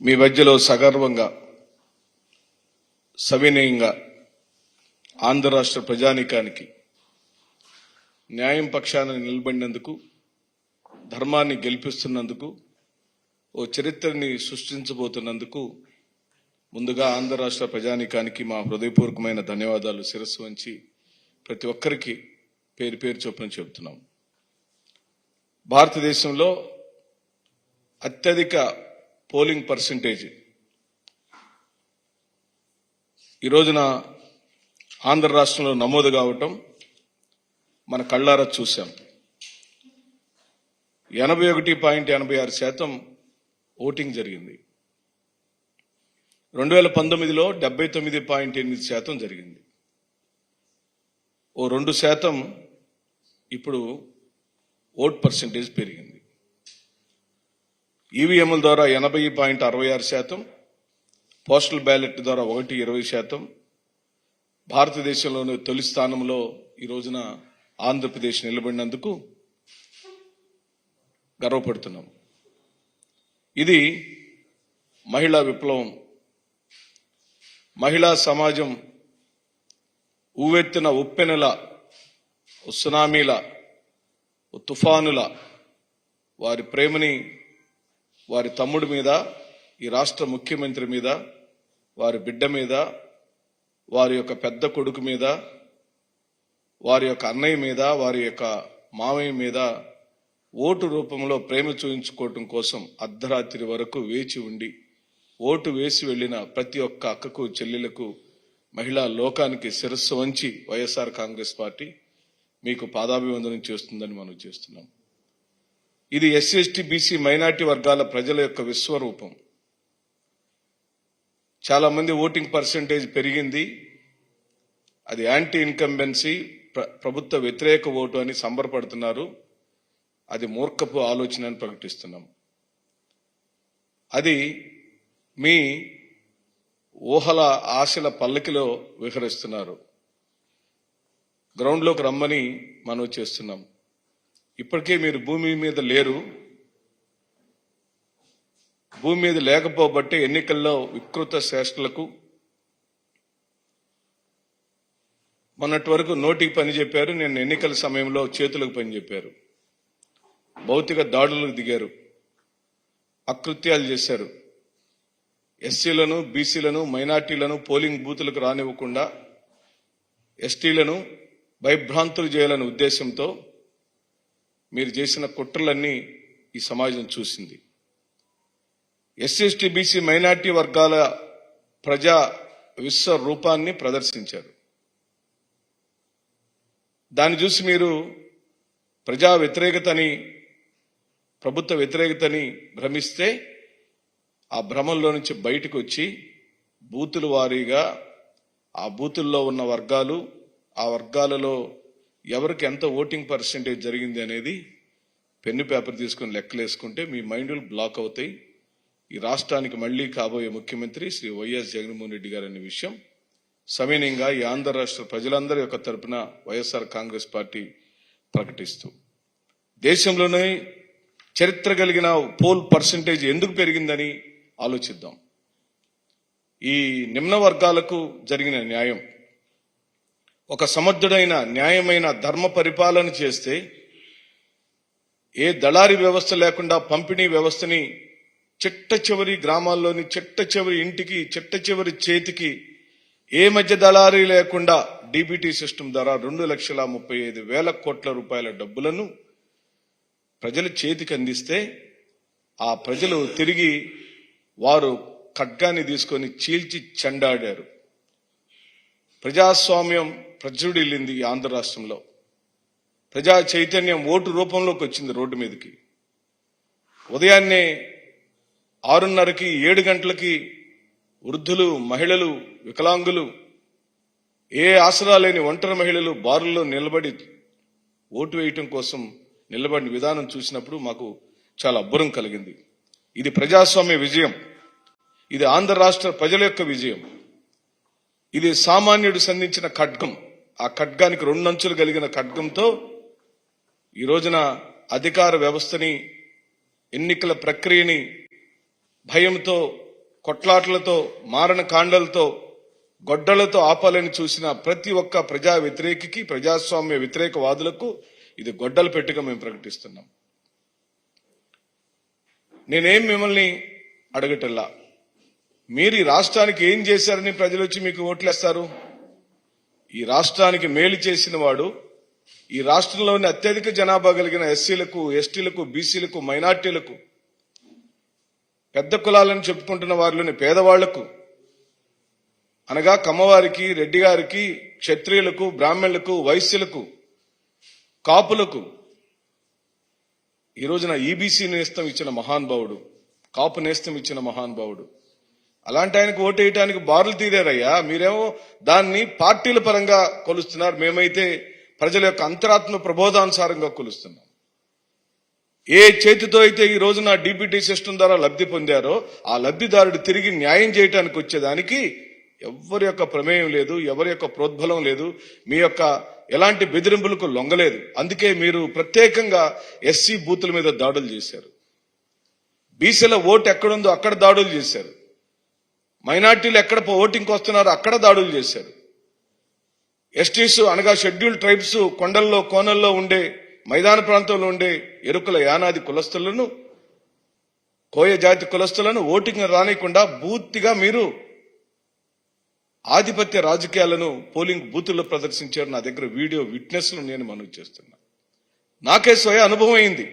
మీ మధ్యలో సగర్వంగా సవినయంగా ఆంధ్ర రాష్ట్ర ప్రజానీకానికి న్యాయం పక్షాన నిలబడినందుకు, ధర్మాన్ని గెలిపిస్తున్నందుకు, ఓ చరిత్రని సృష్టించబోతున్నందుకు ముందుగా ఆంధ్ర రాష్ట్ర ప్రజానీకానికి మా హృదయపూర్వకమైన ధన్యవాదాలు శిరస్సు వంచి ప్రతి ఒక్కరికి పేరు పేరు చొప్పున చెబుతున్నాం. భారతదేశంలో అత్యధిక పోలింగ్ పర్సంటేజ్ ఈ రోజున ఆంధ్ర రాష్ట్రంలో నమోదు కావటం మన కళ్ళారా చూశాం. 81.86% ఓటింగ్ జరిగింది. 2019లో 79.8% జరిగింది. ఓ 2% ఇప్పుడు ఓట్ పర్సంటేజ్ పెరిగింది. ఈవీఎంల ద్వారా 80.66%, పోస్టల్ బ్యాలెట్ ద్వారా 1.20%. భారతదేశంలోని తొలి స్థానంలో ఈ రోజున ఆంధ్రప్రదేశ్ నిలబడినందుకు గర్వపడుతున్నాం. ఇది మహిళా విప్లవం. మహిళా సమాజం ఉవ్వెత్తున ఉప్పెనల, సునామీల, తుఫానుల వారి ప్రేమని వారి తమ్ముడి మీద, ఈ రాష్ట్ర ముఖ్యమంత్రి మీద, వారి బిడ్డ మీద, వారి యొక్క పెద్ద కొడుకు మీద, వారి యొక్క అన్నయ్య మీద, వారి యొక్క మామయ్య మీద ఓటు రూపంలో ప్రేమ చూయించుకోవటం కోసం అర్ధరాత్రి వరకు వేచి ఉండి ఓటు వేసి వెళ్లిన ప్రతి ఒక్క అక్కకు, చెల్లెలకు, మహిళా లోకానికి శిరస్సు వంచి వైఎస్ఆర్ కాంగ్రెస్ పార్టీ మీకు పాదాభివందనం చేస్తుందని మనం చేస్తున్నాం. ఇది ఎస్సీ, ఎస్టీ, బీసీ, మైనార్టీ వర్గాల ప్రజల యొక్క విశ్వరూపం. చాలా మంది ఓటింగ్ పర్సంటేజ్ పెరిగింది, అది యాంటీ ఇన్కంబెన్సీ, ప్రభుత్వ వ్యతిరేక ఓటు అని సంబరపడుతున్నారు. అది మూర్ఖపు ఆలోచన అని ప్రకటిస్తున్నాం. అది మీ ఊహల ఆశల పల్లకిలో విహరిస్తున్నారు. గ్రౌండ్లోకి రమ్మని మనం చేస్తున్నాం. ఇప్పటికే మీరు భూమి మీద లేరు. భూమి మీద లేకపోబట్టే ఎన్నికల్లో వికృత చేష్టలకు, మొన్నటి వరకు నోటికి పని చెప్పారు, నేను ఎన్నికల సమయంలో చేతులకు పని చెప్పారు. భౌతిక దాడులకు దిగారు, అకృత్యాలు చేశారు. ఎస్సీలను, బీసీలను, మైనార్టీలను పోలింగ్ బూతులకు రానివ్వకుండా ఎస్టీలను భయభ్రాంతులు చేయాలనే ఉద్దేశంతో మీరు చేసిన కుట్రలన్నీ ఈ సమాజం చూసింది. ఎస్సీ, ఎస్టీ, బీసీ, మైనార్టీ వర్గాల ప్రజా విశ్వరూపాన్ని ప్రదర్శించారు. దాన్ని చూసి మీరు ప్రజా వ్యతిరేకతని, ప్రభుత్వ వ్యతిరేకతని భ్రమిస్తే ఆ భ్రమంలో నుంచి బయటకు వచ్చి బూతుల వారీగా ఆ బూతుల్లో ఉన్న వర్గాలు, ఆ వర్గాలలో ఎవరికి ఎంత ఓటింగ్ పర్సంటేజ్ జరిగింది అనేది పెన్ను పేపర్ తీసుకుని లెక్కలేసుకుంటే మీ మైండ్లు బ్లాక్ అవుతాయి. ఈ రాష్ట్రానికి మళ్లీ కాబోయే ముఖ్యమంత్రి శ్రీ వైఎస్ జగన్మోహన్ రెడ్డి గారు అనే విషయం సవినయంగా ఈ ఆంధ్ర రాష్ట్ర ప్రజలందరి యొక్క తరపున వైఎస్ఆర్ కాంగ్రెస్ పార్టీ ప్రకటిస్తూ, దేశంలోనే చరిత్ర కలిగిన పోల్ పర్సంటేజ్ ఎందుకు పెరిగిందని ఆలోచిద్దాం. ఈ నిమ్న వర్గాలకు జరిగిన న్యాయం, ఒక సమర్థుడైన న్యాయమైన ధర్మ పరిపాలన చేస్తే ఏ దళారీ వ్యవస్థ లేకుండా పంపిణీ వ్యవస్థని చిట్ట చివరి గ్రామాల్లోని చిట్ట చివరి ఇంటికి, చిట్ట చివరి చేతికి ఏ మధ్య దళారీ లేకుండా డీబీటీ సిస్టమ్ ద్వారా 2,35,000 కోట్ల రూపాయల డబ్బులను ప్రజల చేతికి అందిస్తే ఆ ప్రజలు తిరిగి వారు ఖడ్గాన్ని తీసుకొని చీల్చి చెండాడారు. ప్రజాస్వామ్యం ప్రజ్వడిల్లింది ఈ ఆంధ్ర రాష్ట్రంలో. ప్రజా చైతన్యం ఓటు రూపంలోకి వచ్చింది రోడ్డు మీదకి. ఉదయాన్నే 6:30కి 7 గంటలకి వృద్ధులు, మహిళలు, వికలాంగులు, ఏ ఆసరా లేని ఒంటరి మహిళలు బారుల్లో నిలబడి ఓటు వేయటం కోసం నిలబడిన విధానం చూసినప్పుడు మాకు చాలా అబ్బురం కలిగింది. ఇది ప్రజాస్వామ్య విజయం. ఇది ఆంధ్ర రాష్ట్ర ప్రజల యొక్క విజయం. ఇది సామాన్యుడు సంధించిన ఖడ్గం. ఆ ఖడ్గానికి 2 అంచులు కలిగిన ఖడ్గంతో ఈ రోజున అధికార వ్యవస్థని, ఎన్నికల ప్రక్రియని భయంతో కొట్లాట్లతో మారణ కాండలతో గొడ్డలతో ఆపాలని చూసిన ప్రతి ఒక్క ప్రజా వ్యతిరేకికి ప్రజాస్వామ్య వ్యతిరేకవాదులకు ఇది గొడ్డలు పెట్టుగా మేము ప్రకటిస్తున్నాం. నేనేం మిమ్మల్ని అడగటల్లా, మీరు ఈ రాష్ట్రానికి ఏం చేశారని ప్రజలు వచ్చి మీకు ఓట్లేస్తారు? ఈ రాష్ట్రానికి మేలు చేసిన వాడు, ఈ రాష్ట్రంలోని అత్యధిక జనాభా కలిగిన ఎస్సీలకు, ఎస్టీలకు, బీసీలకు, మైనార్టీలకు, పెద్ద కులాలను చెప్పుకుంటున్న వారిలోని పేదవాళ్లకు, అనగా కమ్మవారికి, రెడ్డి గారికి, క్షత్రియులకు, బ్రాహ్మణులకు, వైశ్యులకు, కాపులకు ఈ రోజున ఈబీసీ నేస్తం ఇచ్చిన మహానుభావుడు, కాపు నేస్తం ఇచ్చిన మహానుభావుడు. అలాంటి ఆయనకు ఓటేయటానికి బారులు తీరారయ్యా. మీరేమో దాన్ని పార్టీల పరంగా కొలుస్తున్నారు, మేమైతే ప్రజల యొక్క అంతరాత్మ ప్రబోధానుసారంగా కొలుస్తున్నాం. ఏ చేతితో అయితే ఈ రోజున డీబీటీ సిస్టమ్ ద్వారా లబ్ధి పొందారో ఆ లబ్ధిదారుడు తిరిగి న్యాయం చేయడానికి వచ్చేదానికి ఎవరి యొక్క ప్రమేయం లేదు, ఎవరి యొక్క ప్రోద్బలం లేదు, మీ యొక్క ఎలాంటి బెదిరింపులకు లొంగలేదు. అందుకే మీరు ప్రత్యేకంగా ఎస్సీ బూతుల మీద దాడులు చేశారు, బీసీల ఓటు ఎక్కడుందో అక్కడ దాడులు చేశారు, మైనార్టీలు ఎక్కడ ఓటింగ్కి వస్తున్నారో అక్కడ దాడులు చేశారు, ఎస్టీస్ అనగా షెడ్యూల్డ్ ట్రైబ్స్ కొండల్లో కోనల్లో ఉండే మైదాన ప్రాంతంలో ఉండే ఎరుకుల యానాది కులస్తులను, కోయ జాతి కులస్తులను ఓటింగ్ రానికుండా పూర్తిగా మీరు ఆధిపత్య రాజకీయాలను పోలింగ్ బూతుల్లో ప్రదర్శించారు. నా దగ్గర వీడియో విట్నెస్లు నేను మనవి చేస్తున్నా. నాకే స్వయ అనుభవం అయింది.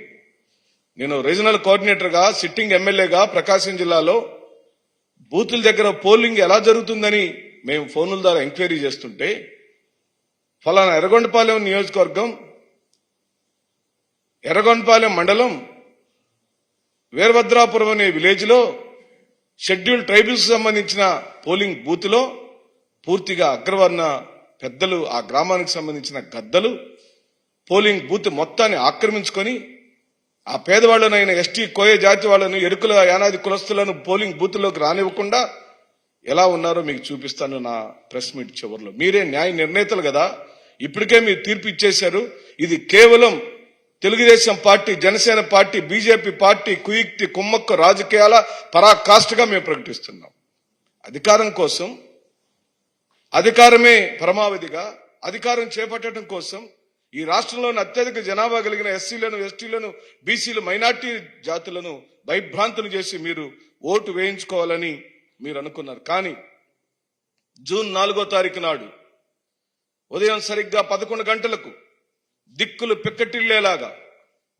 నేను రీజనల్ కోఆర్డినేటర్గా, సిట్టింగ్ ఎమ్మెల్యేగా ప్రకాశం జిల్లాలో బూతుల దగ్గర పోలింగ్ ఎలా జరుగుతుందని మేము ఫోన్ల ద్వారా ఎంక్వైరీ చేస్తుంటే, ఫలానా ఎర్రగొండపాలెం నియోజకవర్గం, ఎర్రగొండపాలెం మండలం, వీరభద్రాపురం అనే విలేజ్ లో షెడ్యూల్డ్ ట్రైబల్స్ సంబంధించిన పోలింగ్ బూత్ లో పూర్తిగా అగ్రవర్ణ పెద్దలు, ఆ గ్రామానికి సంబంధించిన గద్దలు పోలింగ్ బూత్ మొత్తాన్ని ఆక్రమించుకొని ఆ పేదవాళ్లనైన ఎస్టీ కోయ జాతి వాళ్లను, ఎరుకుల యానాది కులస్తులను పోలింగ్ బూత్లోకి రానివ్వకుండా ఎలా ఉన్నారో మీకు చూపిస్తాను నా ప్రెస్ మీట్ చివరిలో. మీరే న్యాయ నిర్ణేతలు కదా, ఇప్పటికే మీరు తీర్పు ఇచ్చేశారు. ఇది కేవలం Telugu Desam party, Janasena party, BJP party కుయుక్తి కుమ్మక్కు రాజకీయాల పరాకాష్ఠగా మేము ప్రకటిస్తున్నాం. అధికారం కోసం, అధికారమే పరమావధిగా అధికారం చేపట్టడం కోసం ఈ రాష్ట్రంలోని అత్యధిక జనాభా కలిగిన ఎస్సీలను, ఎస్టీలను, బీసీలు, మైనార్టీ జాతులను భయభ్రాంతులు చేసి మీరు ఓటు వేయించుకోవాలని మీరు అనుకున్నారు. కానీ జూన్ 4వ తారీఖు నాడు ఉదయం సరిగ్గా 11 గంటలకు దిక్కులు పిక్కటిల్లేలాగా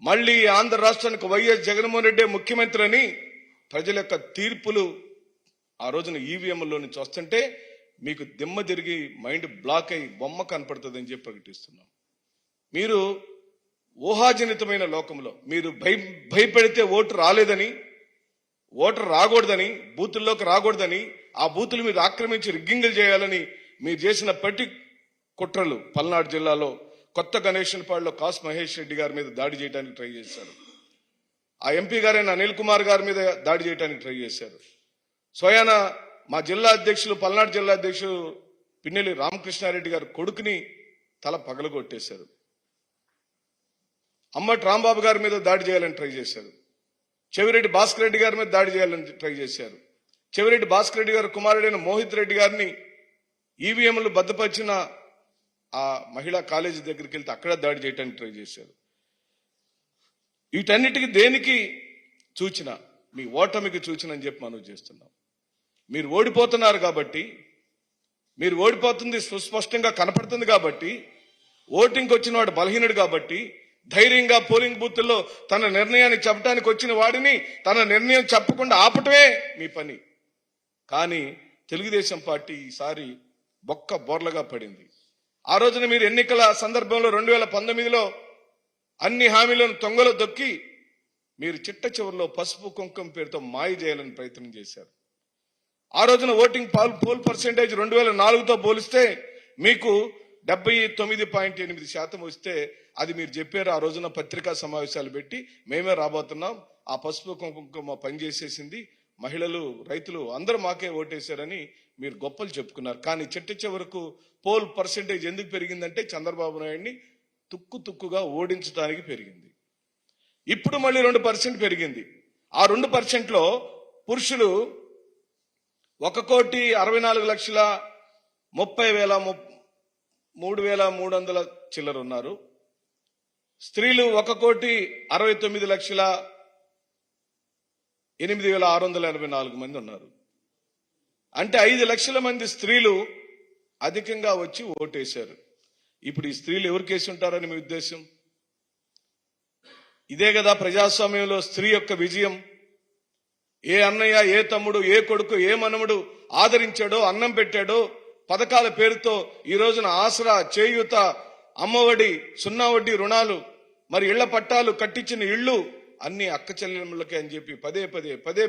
మళ్లీ ఆంధ్ర రాష్ట్రానికి వైఎస్ జగన్మోహన్ రెడ్డి ముఖ్యమంత్రి అని ప్రజల యొక్క తీర్పులు ఆ రోజున ఈవీఎంలో నుంచి వస్తుంటే మీకు దిమ్మ తిరిగి మైండ్ బ్లాక్ అయి బొమ్మ కనపడుతుందని చెప్పి ప్రకటిస్తున్నాం. మీరు ఊహాజనితమైన లోకంలో మీరు భయపెడితే ఓటు రాలేదని, ఓటర్ రాకూడదని, బూతుల్లోకి రాకూడదని, ఆ బూతులు మీరు ఆక్రమించి రిగ్గింగులు చేయాలని మీరు చేసిన ప్రతి కుట్రలు పల్నాడు జిల్లాలో కొత్త గణేశన్పాడులో కాస్ మహేష్ రెడ్డి గారి మీద దాడి చేయడానికి ట్రై చేశారు. ఆ ఎంపీ గారైన అనిల్ కుమార్ గారి మీద దాడి చేయడానికి ట్రై చేశారు. స్వయాన మా జిల్లా అధ్యక్షులు, పల్నాడు జిల్లా అధ్యక్షులు పిన్నెల్లి రామకృష్ణారెడ్డి గారి కొడుకుని తల పగలగొట్టేశారు. అమ్మటి రాంబాబు గారి మీద దాడి చేయాలని ట్రై చేశారు. చెవిరెడ్డి భాస్కర్ రెడ్డి గారి మీద దాడి చేయాలని ట్రై చేశారు. చెవిరెడ్డి భాస్కర్ రెడ్డి గారి కుమారుడైన మోహిత్ రెడ్డి గారిని ఈవీఎంలు భద్రపరిచిన ఆ మహిళా కాలేజీ దగ్గరికి వెళ్తే అక్కడ దాడి చేయడానికి ట్రై చేశారు. వీటన్నిటికీ దేనికి సూచన? మీ ఓటమికి సూచన అని చెప్పి మనం చేస్తున్నాం. మీరు ఓడిపోతున్నారు కాబట్టి, మీరు ఓడిపోతుంది సుస్పష్టంగా కనపడుతుంది కాబట్టి, ఓటింగ్కి వచ్చిన వాడు బలహీనుడు కాబట్టి ధైర్యంగా పోలింగ్ బూత్లో తన నిర్ణయాన్ని చెప్పడానికి వచ్చిన వాడిని తన నిర్ణయం చెప్పకుండా ఆపటమే మీ పని. కానీ తెలుగుదేశం పార్టీ ఈసారి బొక్క బోర్లగా పడింది. ఆ రోజున మీరు ఎన్నికల సందర్భంలో 2019లో అన్ని హామీలను తొంగలో దొక్కి మీరు చిట్ట చివరిలో పసుపు కుంకుమ పేరుతో మాయ చేయాలని ప్రయత్నం చేశారు. ఆ రోజున ఓటింగ్ పోల్ పర్సెంటేజ్ 2004తో పోలిస్తే మీకు 79.8% వస్తే అది మీరు చెప్పారు. ఆ రోజున పత్రికా సమావేశాలు పెట్టి మేమే రాబోతున్నాం, ఆ పసుపు కుంకుమ పనిచేసేసింది, మహిళలు, రైతులు అందరూ మాకే ఓటేశారని మీరు గొప్పలు చెప్పుకున్నారు. కానీ చిట్ట చివరకు పోల్ పర్సెంటేజ్ ఎందుకు పెరిగిందంటే చంద్రబాబు నాయుడిని తుక్కుగా ఓడించడానికి పెరిగింది. ఇప్పుడు మళ్ళీ 2% పెరిగింది. ఆ 2%లో పురుషులు 1,64,30,300 చిల్లర ఉన్నారు. స్త్రీలు 1,69,8,684 మంది ఉన్నారు. అంటే 5 లక్షల మంది స్త్రీలు అధికంగా వచ్చి ఓటేశారు. ఇప్పుడు ఈ స్త్రీలు ఎవరికేసి ఉంటారని మీ ఉద్దేశం? ఇదే కదా ప్రజాస్వామ్యంలో స్త్రీ యొక్క విజయం. ఏ అన్నయ్య, ఏ తమ్ముడు, ఏ కొడుకు, ఏ మనముడు ఆదరించాడో, అన్నం పెట్టాడో, పథకాల పేరుతో ఈ రోజున ఆసరా, చేయూత, అమ్మఒడి, సున్నా వడ్డీ రుణాలు, మరి ఇళ్ల పట్టాలు, కట్టించిన ఇళ్లు అన్ని అక్క చెల్లెమ్మలకే అని చెప్పి పదే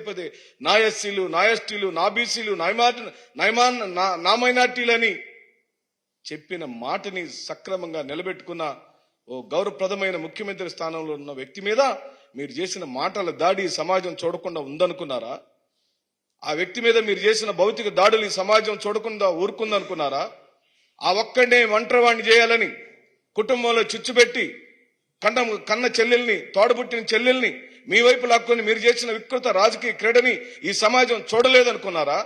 పదే నా ఎస్సీలు, నా ఎస్టీలు, నా బీసీలు, నా మైనార్టీలని చెప్పిన మాటని సక్రమంగా నిలబెట్టుకున్న ఓ గౌరవప్రదమైన ముఖ్యమంత్రి స్థానంలో ఉన్న వ్యక్తి మీద మీరు చేసిన మాటల దాడి సమాజం చూడకుండా ఉందనుకున్నారా? ఆ వ్యక్తి మీద మీరు చేసిన భౌతిక దాడులు ఈ సమాజం చూడకుండా ఊరుకుందనుకున్నారా? ఆ ఒక్కడే ఒంటరివాణ్ణి చేయాలని కుటుంబంలో చిచ్చుపెట్టి కన్న చెల్లెల్ని, తోడబుట్టిన చెల్లెల్ని మీ వైపు లాక్కొని మీరు చేసిన వికృత రాజకీయ క్రీడని ఈ సమాజం చూడలేదనుకున్నారా?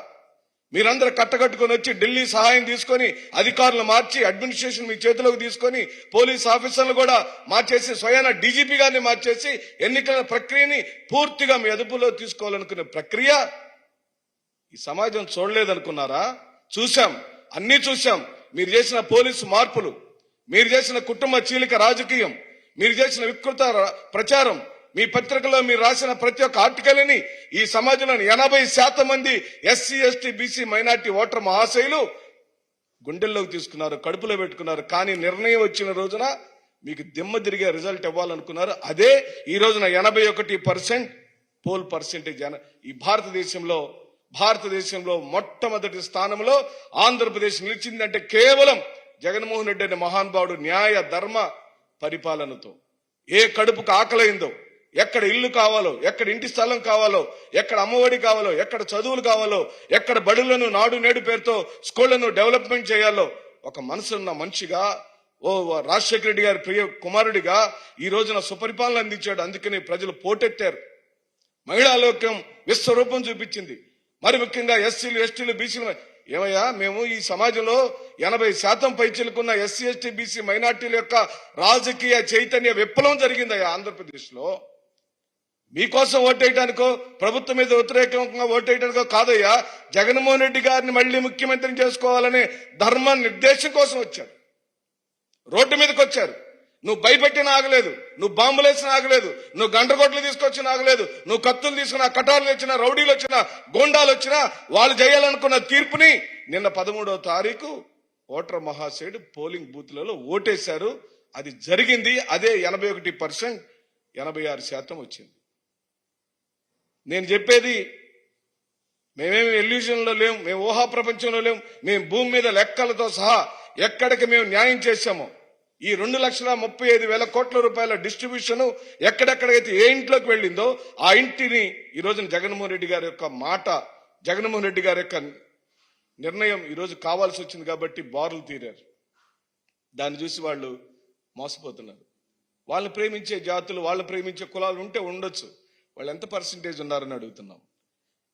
మీరందరూ కట్టకట్టుకొని వచ్చి ఢిల్లీ సహాయం తీసుకొని అధికారులు మార్చి అడ్మినిస్ట్రేషన్ మీ చేతిలోకి తీసుకొని పోలీస్ ఆఫీసర్లు కూడా మార్చేసి స్వయాన డీజీపీ గారిని మార్చేసి ఎన్నికల ప్రక్రియని పూర్తిగా మీ అదుపులో తీసుకోవాలనుకునే ప్రక్రియ ఈ సమాజం చూడలేదనుకున్నారా? చూశాం, అన్ని చూశాం. మీరు చేసిన పోలీసు మార్పులు, మీరు చేసిన కుటుంబ చీలిక రాజకీయం, మీరు చేసిన వికృత ప్రచారం, మీ పత్రికలో మీరు రాసిన ప్రతి ఒక్క ఆర్టికల్ని ఈ సమాజంలోని 80% మంది SC, ST, BC, minority voter మహాశయులు గుండెల్లోకి తీసుకున్నారు, కడుపులో పెట్టుకున్నారు. కానీ నిర్ణయం వచ్చిన రోజున మీకు దిమ్మ తిరిగే రిజల్ట్ ఇవ్వాలనుకున్నారు. అదే ఈ రోజున 81% పోల్ పర్సెంటేజ్ ఈ భారతదేశంలో మొట్టమొదటి స్థానంలో ఆంధ్రప్రదేశ్ నిలిచిందంటే కేవలం జగన్మోహన్ రెడ్డి అనే మహానుభావుడు న్యాయ ధర్మ పరిపాలనతో. ఏ కడుపుకు ఆకలైందో, ఎక్కడ ఇల్లు కావాలో, ఎక్కడ ఇంటి స్థలం కావాలో, ఎక్కడ అమ్మఒడి కావాలో, ఎక్కడ చదువులు కావాలో, ఎక్కడ బడులను నాడు నేడు పేరుతో స్కూళ్లను డెవలప్మెంట్ చేయాలో ఒక మనసున్న మనిషిగా, ఓ రాజశేఖర రెడ్డి గారి ప్రియ కుమారుడిగా ఈ రోజున సుపరిపాలన అందించాడు. అందుకని ప్రజలు పోటెత్తారు. మహిళా లోకం విశ్వరూపం చూపించింది. మరి ముఖ్యంగా ఎస్సీలు, ఎస్టీలు, బీసీలు. ఏమయ్యా, మేము ఈ సమాజంలో 80% పైచిలుకున్న ఎస్సీ, ఎస్టీ, బీసీ, మైనార్టీల యొక్క రాజకీయ చైతన్య విప్లవం జరిగిందయ్యా ఆంధ్రప్రదేశ్ లో. మీకోసం ఓటేయడానికో, ప్రభుత్వం మీద వ్యతిరేకంగా ఓటేయడానికో కాదయ్యా, జగన్మోహన్ రెడ్డి గారిని మళ్లీ ముఖ్యమంత్రిని చేసుకోవాలనే ధర్మ నిర్దేశం కోసం వచ్చారు. రోడ్డు మీదకి వచ్చారు. నువ్వు భయపెట్టిన ఆగలేదు, నువ్వు బాంబులేసిన ఆగలేదు, నువ్వు గండ్రగొట్లు తీసుకొచ్చిన ఆగలేదు, నువ్వు కత్తులు తీసుకున్నా, కటారులు వచ్చినా, రౌడీలు వచ్చినా, గోండాలు వచ్చినా వాళ్ళు చేయాలనుకున్న తీర్పుని నిన్న 13వ తారీఖు ఓటర్ మహాశయుడు పోలింగ్ బూత్లలో ఓటేశారు. అది జరిగింది. అదే 81%, 86% వచ్చింది. నేను చెప్పేది, మేమేమి ఎల్యూజన్లో లేము, మేము ఊహా ప్రపంచంలో లేము. మేము భూమి మీద లెక్కలతో సహా ఎక్కడికి మేము న్యాయం చేశామో ఈ 2,35,000 కోట్ల రూపాయల డిస్ట్రిబ్యూషన్ ఎక్కడెక్కడైతే ఏ ఇంట్లోకి వెళ్ళిందో ఆ ఇంటిని ఈ రోజున జగన్మోహన్ రెడ్డి గారి యొక్క మాట, జగన్మోహన్ రెడ్డి గారి యొక్క నిర్ణయం ఈ రోజు కావాల్సి వచ్చింది కాబట్టి బారులు తీరారు. దాన్ని చూసి వాళ్ళు మోసపోతున్నారు. వాళ్ళని ప్రేమించే జాతులు, వాళ్ళు ప్రేమించే కులాలు ఉంటే ఉండొచ్చు. వాళ్ళు ఎంత పర్సెంటేజ్ ఉన్నారని అడుగుతున్నాం.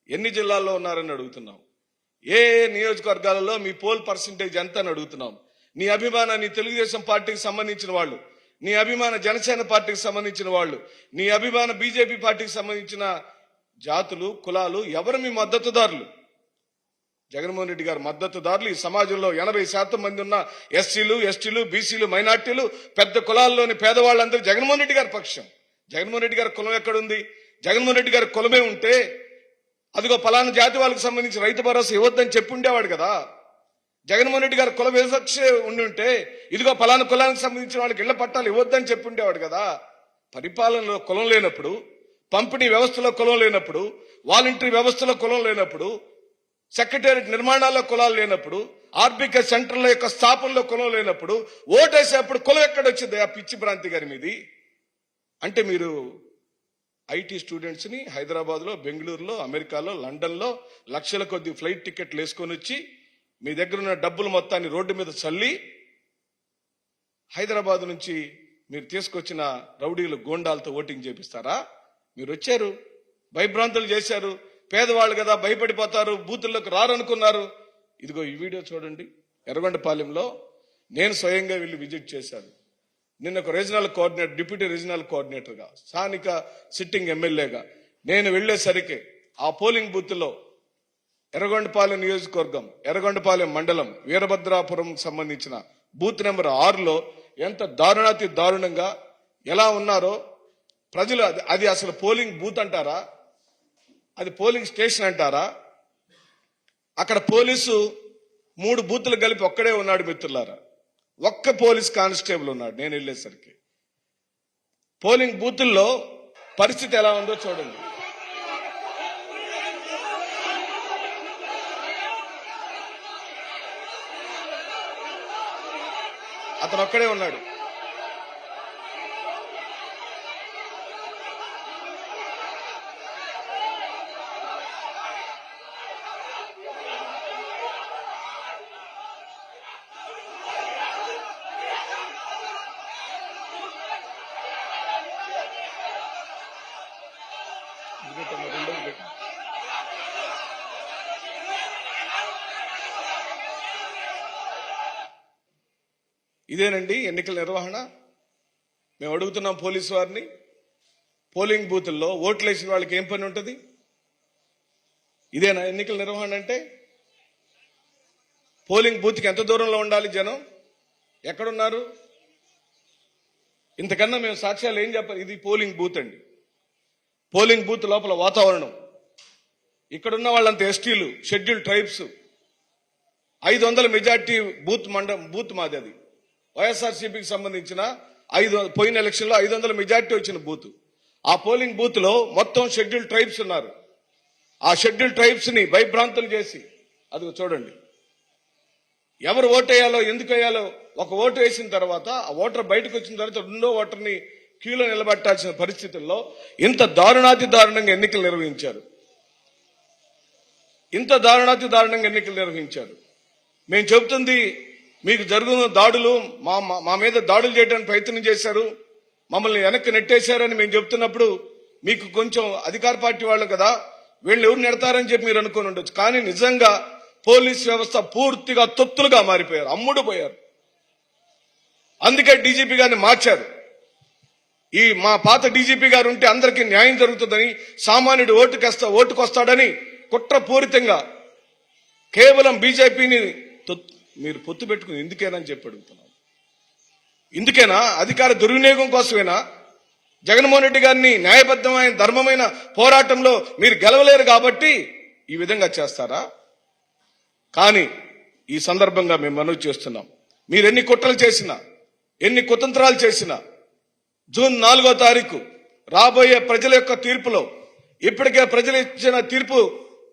ఎన్ని జిల్లాల్లో ఉన్నారని అడుగుతున్నాం. ఏ నియోజకవర్గాలలో మీ పోల్ పర్సెంటేజ్ ఎంత అని అడుగుతున్నాం. నీ అభిమాన, నీ తెలుగుదేశం పార్టీకి సంబంధించిన వాళ్ళు, నీ అభిమాన జనసేన పార్టీకి సంబంధించిన వాళ్ళు, నీ అభిమాన బీజేపీ పార్టీకి సంబంధించిన జాతులు, కులాలు ఎవరు మీ మద్దతుదారులు? జగన్మోహన్ రెడ్డి గారు మద్దతుదారులు ఈ సమాజంలో 80% మంది ఉన్న ఎస్సీలు, ఎస్టీలు, బీసీలు, మైనార్టీలు, పెద్ద కులాల్లోని పేదవాళ్ళందరూ జగన్మోహన్ రెడ్డి గారి పక్షం. జగన్మోహన్ రెడ్డి గారి కులం ఎక్కడుంది? జగన్మోహన్ రెడ్డి గారి కులమే ఉంటే అదిగో పలానా జాతి వాళ్ళకి సంబంధించి రైతు భరోసా ఇవ్వద్దని చెప్పి ఉండేవాడు కదా. జగన్మోహన్ రెడ్డి గారు కుల వివక్ష ఉండి ఉంటే ఇదిగో పలానా కులానికి సంబంధించిన వాళ్ళకి ఇళ్ల పట్టాలు ఇవ్వద్దని చెప్పి ఉండేవాడు కదా. పరిపాలనలో కులం లేనప్పుడు, పంపిణీ వ్యవస్థలో కులం లేనప్పుడు, వాలంటరీ వ్యవస్థలో కులం లేనప్పుడు, సెక్రటేరియట్ నిర్మాణాల్లో కులాలు లేనప్పుడు, ఆర్బీకే సెంటర్ల యొక్క స్థాపనలో కులం లేనప్పుడు ఓటేసేప్పుడు కులం ఎక్కడొచ్చింది? ఆ పిచ్చి భ్రాంతి గారి మీది. అంటే మీరు ఐటీ స్టూడెంట్స్ ని హైదరాబాద్ లో, బెంగళూరులో, అమెరికాలో, లండన్లో లక్షల కొద్ది ఫ్లైట్ టికెట్లు వేసుకొని వచ్చి మీ దగ్గర ఉన్న డబ్బులు మొత్తాన్ని రోడ్డు మీద చల్లి హైదరాబాద్ నుంచి మీరు తీసుకొచ్చిన రౌడీలు, గోండాలతో ఓటింగ్ చేపిస్తారా? మీరు వచ్చారు, భయభ్రాంతులు చేశారు, పేదవాళ్ళు కదా భయపడిపోతారు, బూతుల్లోకి రారనుకున్నారు. ఇదిగో ఈ వీడియో చూడండి. ఎర్రగొండపాలెంలో నేను స్వయంగా వెళ్ళి విజిట్ చేశాను. నిన్న ఒక రీజనల్ కోఆర్డినేటర్, డిప్యూటీ రీజనల్ కోఆర్డినేటర్గా, స్థానిక సిట్టింగ్ ఎమ్మెల్యేగా నేను వెళ్లేసరికి ఆ పోలింగ్ బూత్లో ఎర్రగొండపాలెం నియోజకవర్గం, ఎర్రగొండపాలెం మండలం, వీరభద్రాపురం సంబంధించిన బూత్ నెంబర్ 6లో ఎంత దారుణాతి దారుణంగా ఎలా ఉన్నారో ప్రజలు. అది అసలు పోలింగ్ బూత్ అంటారా? అది పోలింగ్ స్టేషన్ అంటారా? అక్కడ పోలీసు 3 బూతులు కలిపి ఒక్కడే ఉన్నాడు మిత్రులారా. ఒక్క పోలీస్ కానిస్టేబుల్ ఉన్నాడు నేను వెళ్ళేసరికి. పోలింగ్ బూతుల్లో పరిస్థితి ఎలా ఉందో చూడండి. అతను ఒక్కడే ఉన్నాడు. ఇదేనండి ఎన్నికల నిర్వహణ. మేము అడుగుతున్నాం పోలీసు వారిని, పోలింగ్ బూతుల్లో ఓట్లు వేసిన వాళ్ళకి ఏం పని ఉంటుంది? ఇదేనా ఎన్నికల నిర్వహణ అంటే? పోలింగ్ బూత్కి ఎంత దూరంలో ఉండాలి జనం? ఎక్కడున్నారు? ఇంతకన్నా మేము సాక్ష్యాలు ఏం చెప్పాలి? ఇది పోలింగ్ బూత్ అండి. పోలింగ్ బూత్ లోపల వాతావరణం, ఇక్కడున్న వాళ్ళంతా ఎస్టీలు, షెడ్యూల్ ట్రైబ్స్. 500 మెజార్టీ బూత్ మాది. అది వైఎస్ఆర్సీపీకి సంబంధించిన పోయిన ఎలక్షన్ లో 500 మెజార్టీ వచ్చిన బూత్. ఆ పోలింగ్ బూత్ లో మొత్తం షెడ్యూల్ ట్రైబ్స్ ఉన్నారు. ఆ షెడ్యూల్ ట్రైబ్స్ ని భయభ్రాంతులు చేసి, అది చూడండి, ఎవరు ఓటు వేయాలో ఎందుకు వేయాలో, ఒక ఓటు వేసిన తర్వాత ఆ ఓటర్ బయటకు వచ్చిన తర్వాత రెండో ఓటర్ని క్యూలో నిలబెట్టాల్సిన పరిస్థితుల్లో ఇంత దారుణాతి దారుణంగా ఎన్నికలు నిర్వహించారు. ఇంత దారుణాతి దారుణంగా ఎన్నికలు నిర్వహించారు. మేము చెబుతుంది, మీకు జరుగుతున్న దాడులు, మా మీద దాడులు చేయడానికి ప్రయత్నం చేశారు, మమ్మల్ని వెనక్కి నెట్టేశారని మేము చెబుతున్నప్పుడు మీకు కొంచెం అధికార పార్టీ వాళ్ళు కదా, వీళ్ళు ఎవరు నెడతారని చెప్పి మీరు అనుకుని ఉండొచ్చు. కానీ నిజంగా పోలీస్ వ్యవస్థ పూర్తిగా తొత్తులుగా మారిపోయారు, అమ్ముడు పోయారు. అందుకే డీజీపీ గారిని మార్చారు. ఈ మా పాత డీజీపీ గారు ఉంటే అందరికీ న్యాయం జరుగుతుందని, సామాన్యుడు ఓటుకొస్తాడని కుట్రపూరితంగా కేవలం బీజేపీని మీరు పొత్తు పెట్టుకుని ఎందుకేనని చెప్పి అడుగుతున్నాం. ఇందుకేనా? అధికార దుర్వినియోగం కోసమేనా? జగన్మోహన్ రెడ్డి గారిని న్యాయబద్ధమైన ధర్మమైన పోరాటంలో మీరు గెలవలేరు కాబట్టి ఈ విధంగా చేస్తారా? కానీ ఈ సందర్భంగా మేము మనవి చేస్తున్నాం, మీరు ఎన్ని కుట్రలు చేసినా, ఎన్ని కుతంత్రాలు చేసినా, జూన్ 4వ తారీఖు రాబోయే ప్రజల యొక్క తీర్పులో ఇప్పటికే ప్రజలు ఇచ్చిన తీర్పు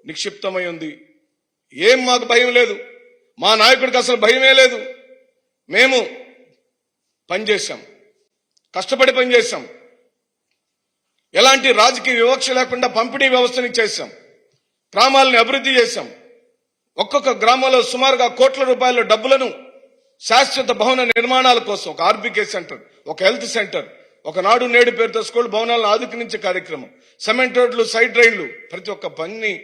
నిక్షిప్తమై ఉంది. ఏం మాకు భయం లేదు, మా నాయకుడికి అసలు భయమే లేదు. మేము పనిచేశాం, కష్టపడి పనిచేశాం, ఎలాంటి రాజకీయ వివక్ష లేకుండా పంపిణీ వ్యవస్థని చేశాం, గ్రామాలని అభివృద్ధి చేశాం. ఒక్కొక్క గ్రామంలో సుమారుగా కోట్ల రూపాయల డబ్బులను శాశ్వత భవన నిర్మాణాల కోసం, ఒక ఆర్బీకే సెంటర్, ఒక హెల్త్ సెంటర్, ఒక నాడు నేడు పేరుతో స్కూల్ భవనాలను ఆదుకునించే కార్యక్రమం, సిమెంట్ రోడ్లు, సైడ్ డ్రైన్లు, ప్రతి ఒక్క పని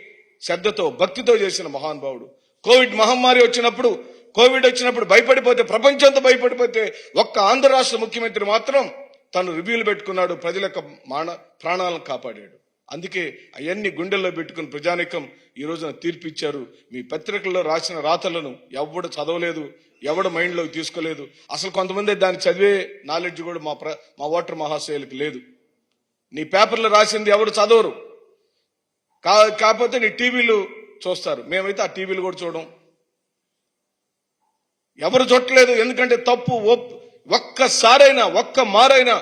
శ్రద్ధతో భక్తితో చేసిన మహానుభావుడు. కోవిడ్ మహమ్మారి వచ్చినప్పుడు, భయపడిపోతే, ప్రపంచంతో భయపడిపోతే, ఒక్క ఆంధ్ర రాష్ట్ర ముఖ్యమంత్రి మాత్రం తను రివ్యూలు పెట్టుకున్నాడు, ప్రజల యొక్క ప్రాణాలను కాపాడాడు. అందుకే అవన్నీ గుండెల్లో పెట్టుకుని ప్రజానికం ఈ రోజున తీర్పిచ్చారు. మీ పత్రికల్లో రాసిన రాతలను ఎవడు చదవలేదు, ఎవడు మైండ్లోకి తీసుకోలేదు. అసలు కొంతమంది దాన్ని చదివే నాలెడ్జ్ కూడా మా ఓటర్ మహాశయులకు లేదు. నీ పేపర్లు రాసింది ఎవరు చదవరు, కాకపోతే నీ టీవీలు చూస్తారు. మేమైతే ఆ టీవీలు కూడా చూడం, ఎవరు చూడలేదు. ఎందుకంటే తప్పు ఒక్క మారైనా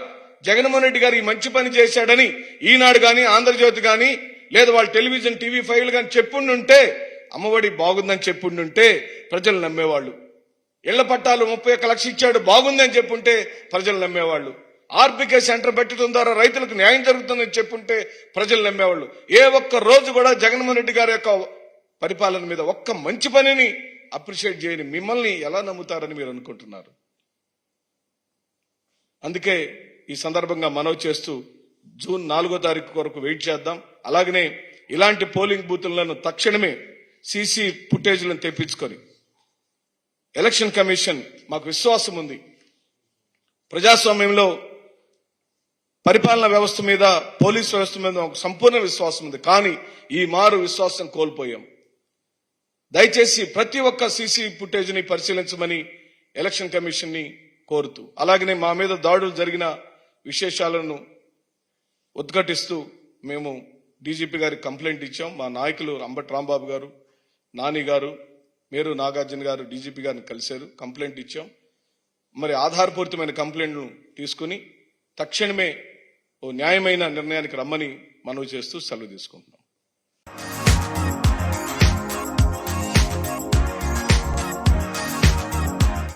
జగన్మోహన్ రెడ్డి గారు ఈ మంచి పని చేశాడని ఈనాడు గాని, ఆంధ్రజ్యోతి గాని, లేదా వాళ్ళ టెలివిజన్ టీవీ ఫైల్ గాని చెప్పుండుంటే, అమ్మఒడి బాగుందని చెప్పుండుంటే ప్రజలు నమ్మేవాళ్ళు. ఇళ్ల పట్టాలు 31 లక్షలు ఇచ్చాడు బాగుందని చెప్పుంటే ప్రజలు నమ్మేవాళ్ళు. ఆర్బీకే సెంటర్ పెట్టడం ద్వారా రైతులకు న్యాయం జరుగుతుందని చెప్పుంటే ప్రజలు నమ్మేవాళ్ళు. ఏ ఒక్క రోజు కూడా జగన్మోహన్ రెడ్డి గారి యొక్క పరిపాలన మీద ఒక్క మంచి పనిని అప్రిషియేట్ చేయని మిమ్మల్ని ఎలా నమ్ముతారని మీరు అనుకుంటున్నారు? అందుకే ఈ సందర్భంగా మనవి చేస్తూ జూన్ 4వ తారీఖు కొరకు వెయిట్ చేద్దాం. అలాగనే ఇలాంటి పోలింగ్ బూతులను తక్షణమే సీసీ ఫుటేజ్లను తెప్పించుకొని ఎలక్షన్ కమిషన్ మాకు విశ్వాసం ఉంది. ప్రజాస్వామ్యంలో పరిపాలనా వ్యవస్థ మీద, పోలీస్ వ్యవస్థ మీద మాకు సంపూర్ణ విశ్వాసం ఉంది. కానీ ఈ మారు విశ్వాసం కోల్పోయాం. దయచేసి ప్రతి ఒక్క సీసీ ఫుటేజ్ని పరిశీలించమని ఎలక్షన్ కమిషన్ ని కోరుతూ, అలాగనే మా మీద దాడులు జరిగిన విశేషాలను ఉద్ఘాటిస్తూ మేము డీజీపీ గారికి కంప్లైంట్ ఇచ్చాం. మా నాయకులు అంబటి రాంబాబు గారు, నాని గారు, మేరు నాగార్జున గారు డీజీపీ గారిని కలిశారు, కంప్లైంట్ ఇచ్చాం. మరి ఆధారపూరితమైన కంప్లైంట్ను తీసుకుని తక్షణమే ఓ న్యాయమైన నిర్ణయానికి రమ్మని మనవి చేస్తూ సెలవు తీసుకుంటున్నాం.